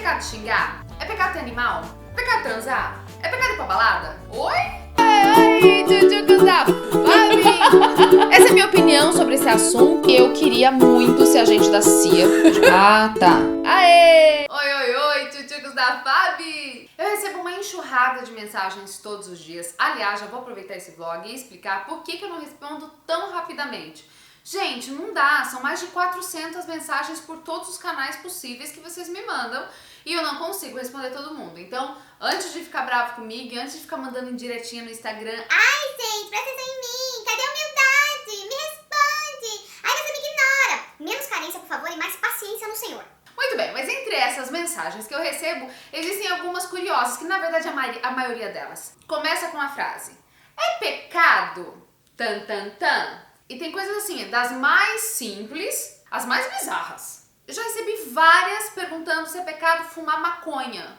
pecado xingar? É pecado ter animal? É pecado transar? É pecado ir pra balada? Oi? Oi, tchutchucos da Fabi! Essa é a minha opinião sobre esse assunto. Eu queria muito ser agente da CIA. Ah, tá. Aê! Oi, tchutchucos da Fabi! Eu recebo uma enxurrada de mensagens todos os dias. Aliás, já vou aproveitar esse vlog e explicar por que eu não respondo tão rapidamente. Gente, não dá, são mais de 400 mensagens por todos os canais possíveis que vocês me mandam e eu não consigo responder todo mundo. Então, antes de ficar bravo comigo e antes de ficar mandando indiretinha no Instagram, Ai, gente, presta atenção em mim. Cadê a humildade? Me responde. Ai, você me ignora. Menos carência, por favor, e mais paciência no Senhor. muito bem, mas entre essas mensagens que eu recebo, existem algumas curiosas, que na verdade a maioria delas começa com a frase: é pecado? Tan, tan, tan. E tem coisas assim, das mais simples às mais bizarras. Eu já recebi várias perguntando se é pecado fumar maconha.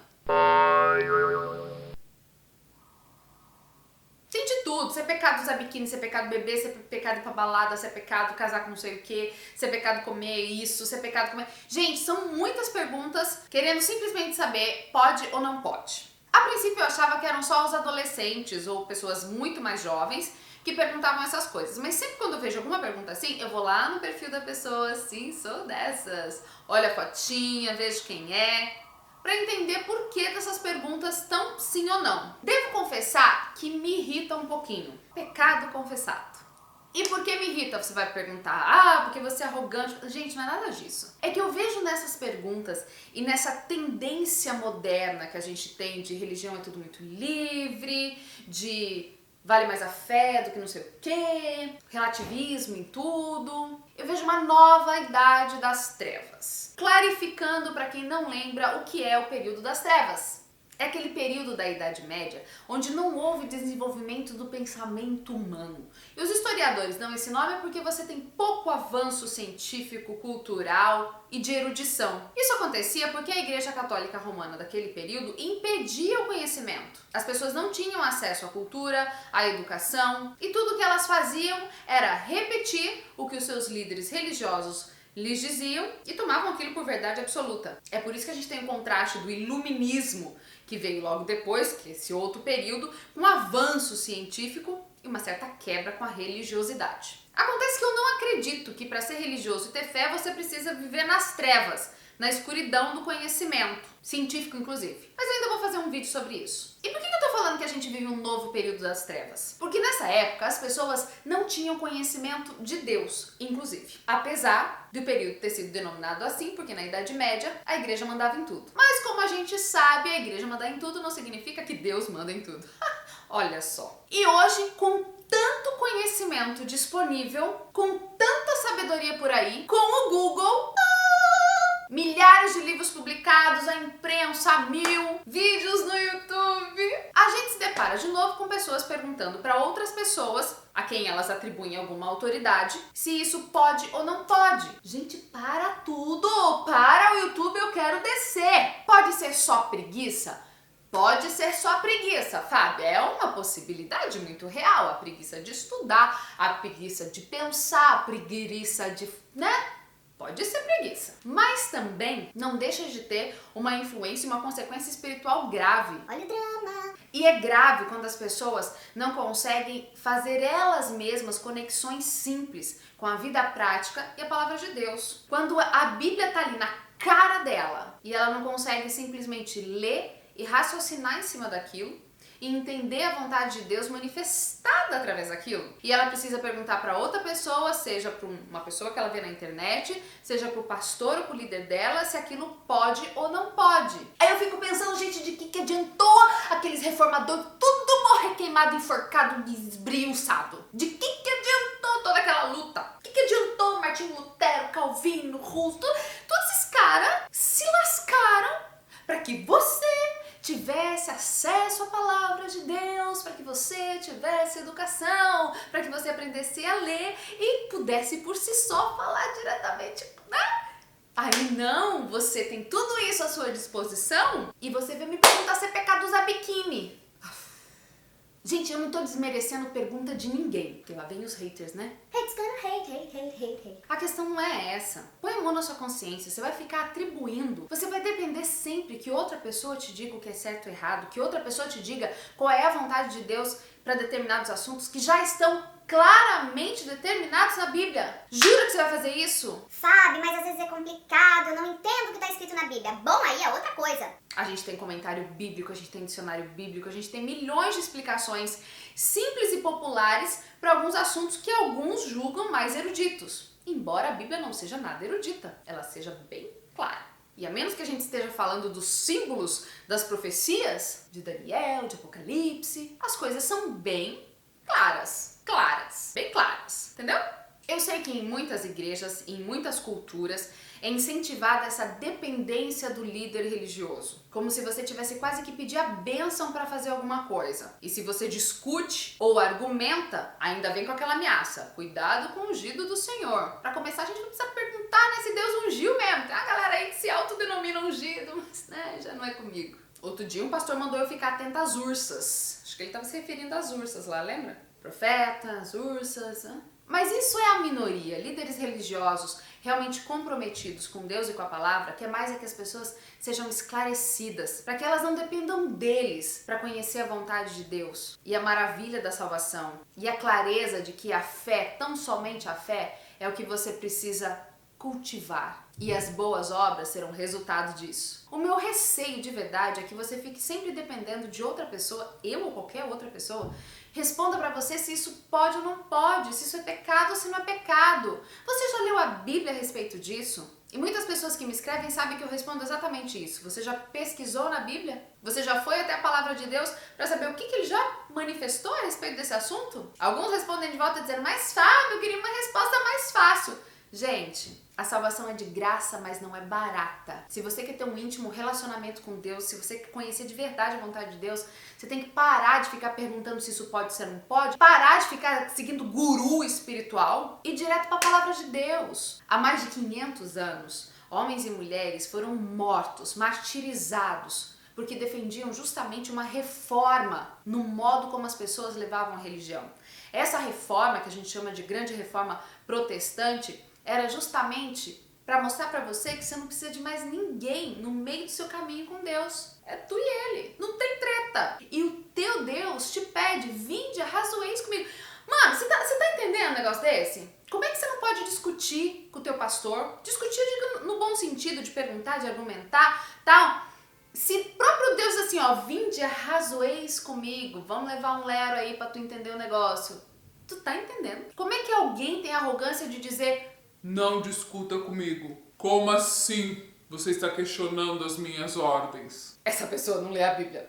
Tem de tudo, se é pecado usar biquíni, se é pecado beber, se é pecado ir pra balada, se é pecado casar com não sei o que, se é pecado comer isso, se é pecado comer... Gente, são muitas perguntas querendo simplesmente saber pode ou não pode. A princípio eu achava que eram só os adolescentes ou pessoas muito mais jovens que perguntavam essas coisas, mas sempre quando eu vejo alguma pergunta assim, eu vou lá no perfil da pessoa, sim, sou dessas, olho a fotinha, vejo quem é, para entender por que dessas perguntas tão sim ou não. Devo confessar que me irrita um pouquinho. Pecado confessado. E por que me irrita? Você vai perguntar, porque você é arrogante. Gente, não é nada disso. É que eu vejo nessas perguntas e nessa tendência moderna que a gente tem de religião é tudo muito livre, de vale mais a fé do que não sei o quê, relativismo em tudo. Eu vejo uma nova idade das trevas. Clarificando para quem não lembra o que é o período das trevas. É aquele período da Idade Média onde não houve desenvolvimento do pensamento humano. E os historiadores dão esse nome porque você tem pouco avanço científico, cultural e de erudição. Isso acontecia porque a Igreja Católica Romana daquele período impedia o conhecimento. As pessoas não tinham acesso à cultura, à educação, e tudo que elas faziam era repetir o que os seus líderes religiosos lhes diziam e tomavam aquilo por verdade absoluta. É por isso que a gente tem o contraste do iluminismo, que veio logo depois, que é esse outro período, um avanço científico e uma certa quebra com a religiosidade. Acontece que eu não acredito que para ser religioso e ter fé você precisa viver nas trevas, na escuridão do conhecimento, científico inclusive. Mas ainda vou fazer um vídeo sobre isso. E por que eu tô falando que a gente vive um novo período das trevas? Porque nessa época as pessoas não tinham conhecimento de Deus, inclusive. Apesar do período ter sido denominado assim, porque na Idade Média a igreja mandava em tudo. Mas como a gente sabe, a igreja mandar em tudo não significa que Deus manda em tudo. Olha só. E hoje, com tanto conhecimento disponível, com tanta sabedoria por aí, com o Google, milhares de livros publicados, a imprensa, 1000 vídeos no YouTube, a gente se depara de novo com pessoas perguntando para outras pessoas, a quem elas atribuem alguma autoridade, se isso pode ou não pode. Gente, para tudo! Para o YouTube, eu quero descer! Pode ser só preguiça? Pode ser só preguiça, Fábio. É uma possibilidade muito real. A preguiça de estudar, a preguiça de pensar, a preguiça de... né? Pode ser preguiça. Mas também não deixa de ter uma influência e uma consequência espiritual grave. Olha o drama. E é grave quando as pessoas não conseguem fazer elas mesmas conexões simples com a vida prática e a palavra de Deus. Quando a Bíblia tá ali na cara dela e ela não consegue simplesmente ler e raciocinar em cima daquilo e entender a vontade de Deus manifestada através daquilo. E ela precisa perguntar para outra pessoa, seja para uma pessoa que ela vê na internet, seja para o pastor ou para o líder dela, se aquilo pode ou não pode. Aí eu fico pensando, gente, de que adiantou aqueles reformadores tudo morrer queimado, enforcado, esbriuçado? De que adiantou toda aquela luta? Que adiantou Martinho Lutero, Calvino, Russo, todos esses caras se lascaram para que você tivesse acesso à palavra de Deus, para que você tivesse educação, para que você aprendesse a ler e pudesse por si só falar diretamente, né? Aí não, você tem tudo isso à sua disposição e você vem me perguntar se é pecado usar biquíni. Gente, eu não tô desmerecendo pergunta de ninguém, porque lá vem os haters, né? Hate's gonna hate. A questão não é essa. Põe a mão na sua consciência, você vai ficar atribuindo. Você vai depender sempre que outra pessoa te diga o que é certo ou errado, que outra pessoa te diga qual é a vontade de Deus para determinados assuntos que já estão claramente determinados na Bíblia. Jura que você vai fazer isso? Sabe, mas às vezes é complicado, eu não entendo o que tá escrito na Bíblia. Bom, aí é outra coisa. A gente tem comentário bíblico, a gente tem dicionário bíblico, a gente tem milhões de explicações simples e populares para alguns assuntos que alguns julgam mais eruditos. Embora a Bíblia não seja nada erudita, ela seja bem clara. E a menos que a gente esteja falando dos símbolos das profecias, de Daniel, de Apocalipse, as coisas são bem claras, bem claras, entendeu? Eu sei que em muitas igrejas, em muitas culturas, é incentivada essa dependência do líder religioso. Como se você tivesse quase que pedir a bênção para fazer alguma coisa. E se você discute ou argumenta, ainda vem com aquela ameaça. Cuidado com o ungido do Senhor. Para começar, a gente não precisa perguntar, né, se Deus ungiu mesmo. Tem uma galera aí que se autodenomina ungido, mas né, já não é comigo. Outro dia um pastor mandou eu ficar atenta às ursas. Acho que ele estava se referindo às ursas lá, lembra? Profetas, ursas... Mas isso é a minoria. Líderes religiosos realmente comprometidos com Deus e com a palavra, quer mais é que as pessoas sejam esclarecidas, para que elas não dependam deles para conhecer a vontade de Deus e a maravilha da salvação e a clareza de que a fé, tão somente a fé, é o que você precisa cultivar. E as boas obras serão resultado disso. O meu receio de verdade é que você fique sempre dependendo de outra pessoa, eu ou qualquer outra pessoa, responda pra você se isso pode ou não pode, se isso é pecado ou se não é pecado. Você já leu a Bíblia a respeito disso? E muitas pessoas que me escrevem sabem que eu respondo exatamente isso. Você já pesquisou na Bíblia? Você já foi até a palavra de Deus para saber o que ele já manifestou a respeito desse assunto? Alguns respondem de volta dizendo, mas Fábio, eu queria uma resposta mais fácil. Gente, a salvação é de graça, mas não é barata. Se você quer ter um íntimo relacionamento com Deus, se você quer conhecer de verdade a vontade de Deus, você tem que parar de ficar perguntando se isso pode ser ou não pode, parar de ficar seguindo guru espiritual e ir direto para a palavra de Deus. Há mais de 500 anos, homens e mulheres foram mortos, martirizados, porque defendiam justamente uma reforma no modo como as pessoas levavam a religião. Essa reforma, que a gente chama de grande reforma protestante, era justamente para mostrar para você que você não precisa de mais ninguém no meio do seu caminho com Deus. É tu e ele. Não tem treta. E o teu Deus te pede, vinde, arrazoeis comigo. Mano, você tá entendendo um negócio desse? Como é que você não pode discutir com o teu pastor? Discutir, eu digo, no bom sentido, de perguntar, de argumentar, tal. Se próprio Deus assim, ó, vinde, arrazoeis comigo, vamos levar um lero aí pra tu entender o negócio. Tu tá entendendo? Como é que alguém tem a arrogância de dizer... Não discuta comigo. Como assim você está questionando as minhas ordens? Essa pessoa não lê a Bíblia.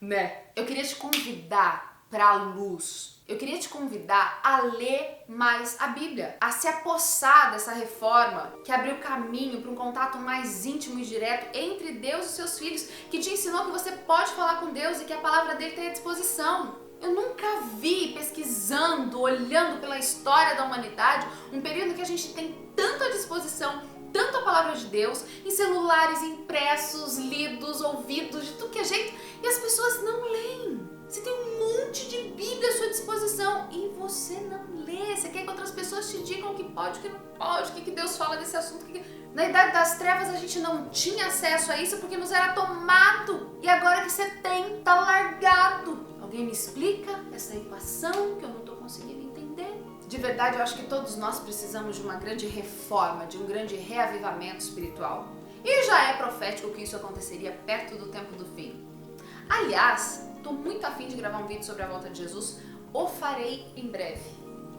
Né? Eu queria te convidar pra luz. Eu queria te convidar a ler mais a Bíblia. A se apossar dessa reforma que abriu caminho para um contato mais íntimo e direto entre Deus e seus filhos. Que te ensinou que você pode falar com Deus e que a palavra dele tem à disposição. Eu nunca vi, pesquisando, olhando pela história da humanidade, um período que a gente tem tanto à disposição, tanto a palavra de Deus, em celulares impressos, lidos, ouvidos, de tudo que é jeito, e as pessoas não leem. Você tem um monte de Bíblia à sua disposição e você não lê. Você quer que outras pessoas te digam o que pode, o que não pode, o que Deus fala desse assunto. Na Idade das Trevas a gente não tinha acesso a isso porque nos era tomado. E agora que você tem, tá largado. Alguém me explica essa equação que eu não tô conseguindo entender? De verdade, eu acho que todos nós precisamos de uma grande reforma, de um grande reavivamento espiritual. E já é profético que isso aconteceria perto do tempo do fim. Aliás, tô muito afim de gravar um vídeo sobre a volta de Jesus. O farei em breve.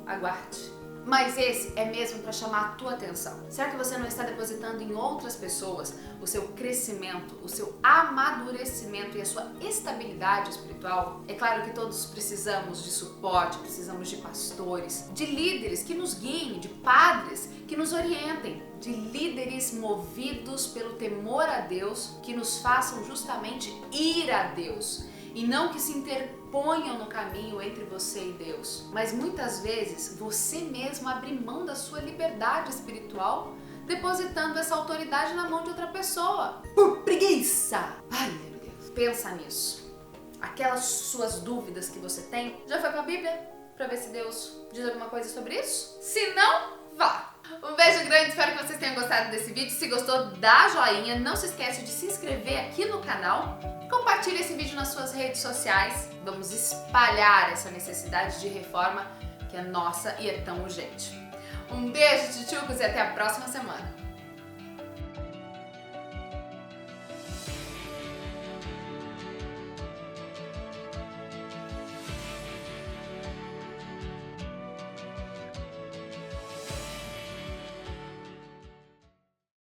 Aguarde. Mas esse é mesmo para chamar a tua atenção. Será que você não está depositando em outras pessoas o seu crescimento, o seu amadurecimento e a sua estabilidade espiritual? É claro que todos precisamos de suporte, precisamos de pastores, de líderes que nos guiem, de padres que nos orientem, de líderes movidos pelo temor a Deus, que nos façam justamente ir a Deus. E não que se interponham no caminho entre você e Deus. Mas muitas vezes você mesmo abre mão da sua liberdade espiritual, depositando essa autoridade na mão de outra pessoa. Por preguiça! Ai, meu Deus, pensa nisso. aquelas suas dúvidas que você tem? Já foi pra Bíblia pra ver se Deus diz alguma coisa sobre isso? Se não, vá! Um beijo grande, espero que vocês tenham gostado desse vídeo. Se gostou, dá joinha, não se esquece de se inscrever aqui no canal. Compartilhe esse vídeo nas suas redes sociais. Vamos espalhar essa necessidade de reforma que é nossa e é tão urgente. Um beijo, tchutchucos, e até a próxima semana.